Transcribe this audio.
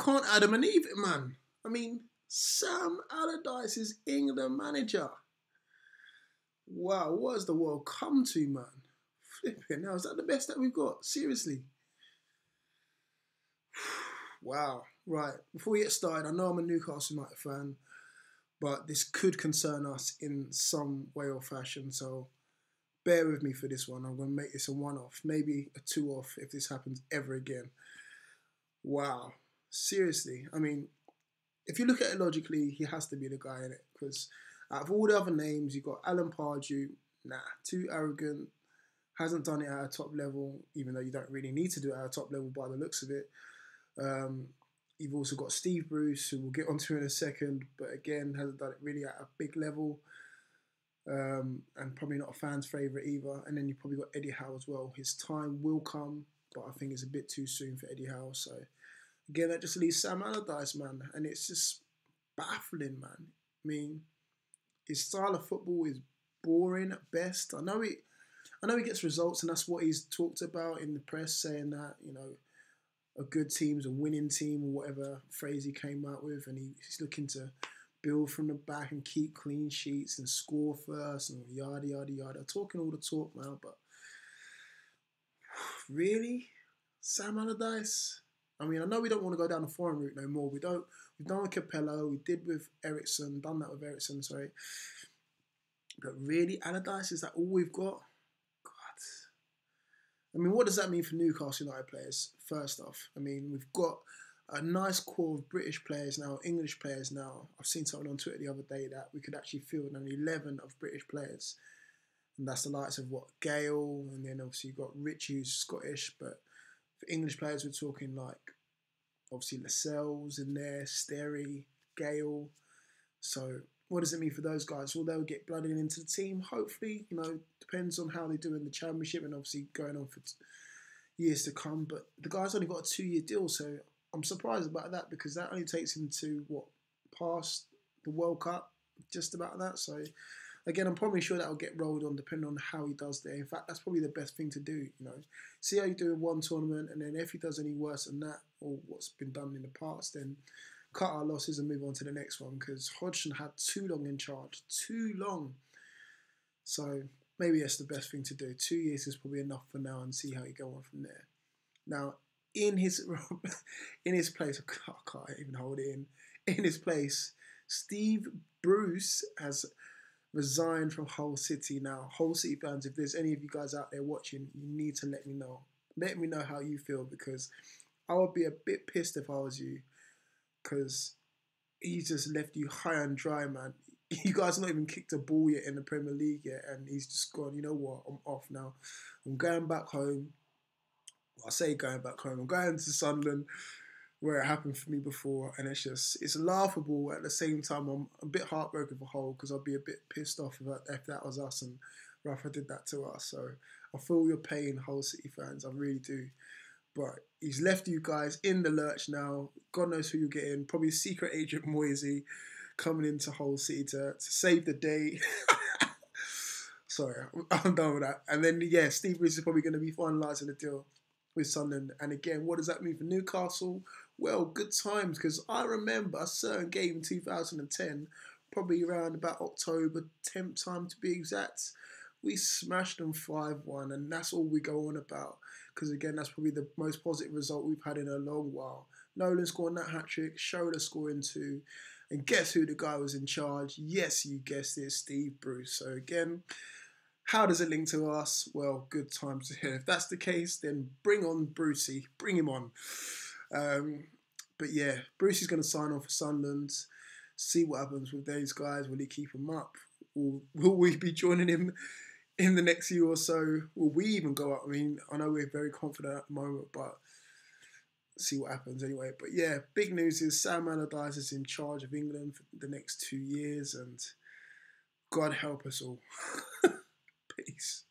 can't Adam and Eve it, man. I mean, Sam Allardyce is England manager. Wow, what has the world come to, man? Flipping now, is that the best that we've got? Seriously. Wow. Right, before we get started, I know I'm a Newcastle United fan, but this could concern us in some way or fashion, so bear with me for this one. I'm going to make this a one-off, maybe a two-off if this happens ever again. Wow. Seriously. I mean, if you look at it logically, he has to be the guy in it, because out of all the other names, you've got Alan Pardew. Nah, too arrogant. Hasn't done it at a top level, even though you don't really need to do it at a top level by the looks of it. You've also got Steve Bruce, who we'll get onto in a second, but again, hasn't done it really at a big level. And probably not a fan's favourite either. And then you've probably got Eddie Howe as well. His time will come, but I think it's a bit too soon for Eddie Howe. So again, that just leaves Sam Allardyce, man. And it's just baffling, man. I mean, his style of football is boring at best. I know he gets results, and that's what he's talked about in the press, saying that, you know, a good team's a winning team, or whatever phrase he came out with, and he's looking to build from the back and keep clean sheets and score first and yada, yada, yada. Talking all the talk now, but really? Sam Allardyce? I mean, I know we don't want to go down the foreign route no more. We've done with Capello, we did with Ericsson, done that with Ericsson, sorry. But really, Allardyce, is that all we've got? I mean, what does that mean for Newcastle United players, first off? I mean, we've got a nice core of British players now, English players now. I've seen something on Twitter the other day that we could actually field an 11 of British players. And that's the likes of, Gale, and then obviously you've got Rich, who's Scottish. But for English players, we're talking like, obviously Lascelles in there, Sterry, Gale. So what does it mean for those guys? Well, they'll get blooded into the team, hopefully. You know, depends on how they do in the Championship and obviously going on for years to come. But the guy's only got a 2-year deal, so I'm surprised about that, because that only takes him to, past the World Cup, just about that. So, again, I'm probably sure that'll get rolled on depending on how he does there. In fact, that's probably the best thing to do, you know. See how you do in one tournament, and then if he does any worse than that, or what's been done in the past, then cut our losses and move on to the next one, because Hodgson had too long in charge. Too long. So maybe that's the best thing to do. 2 years is probably enough for now, and see how you go on from there. Now, in his place, I can't even hold it in. In his place, Steve Bruce has resigned from Hull City. Now, Hull City fans, if there's any of you guys out there watching, you need to let me know. Let me know how you feel, because I would be a bit pissed if I was you, because he's just left you high and dry, man. You guys not even kicked a ball yet in the Premier League yet, and he's just gone, you know what, I'm off now. I'm going back home. Well, I say going back home. I'm going to Sunderland, where it happened for me before, and it's laughable. At the same time, I'm a bit heartbroken for Hull, because I'd be a bit pissed off if that was us and Rafa did that to us. So I feel your pain, Hull City fans. I really do. But he's left you guys in the lurch now. God knows who you're getting. Probably secret agent Moisey coming into Hull City to save the day. Sorry, I'm done with that. And then, yeah, Steve Bruce is probably going to be finalising the deal with Sunderland. And again, what does that mean for Newcastle? Well, good times, because I remember a certain game in 2010, probably around about October 10th time to be exact. We smashed them 5-1, and that's all we go on about. Because again, that's probably the most positive result we've had in a long while. Nolan scoring that hat-trick, Schroeder scoring 2. And guess who the guy was in charge? Yes, you guessed it, Steve Bruce. So again, how does it link to us? Well, good times to hear. If that's the case, then bring on Brucey. Bring him on. But yeah, Brucey's going to sign on for Sunderland. See what happens with those guys. Will he keep them up? Will we be joining him in the next year or so? Will we even go up? I mean, I know we're very confident at the moment, but see what happens anyway. But yeah, big news is Sam Allardyce is in charge of England for the next 2 years, and God help us all. Peace.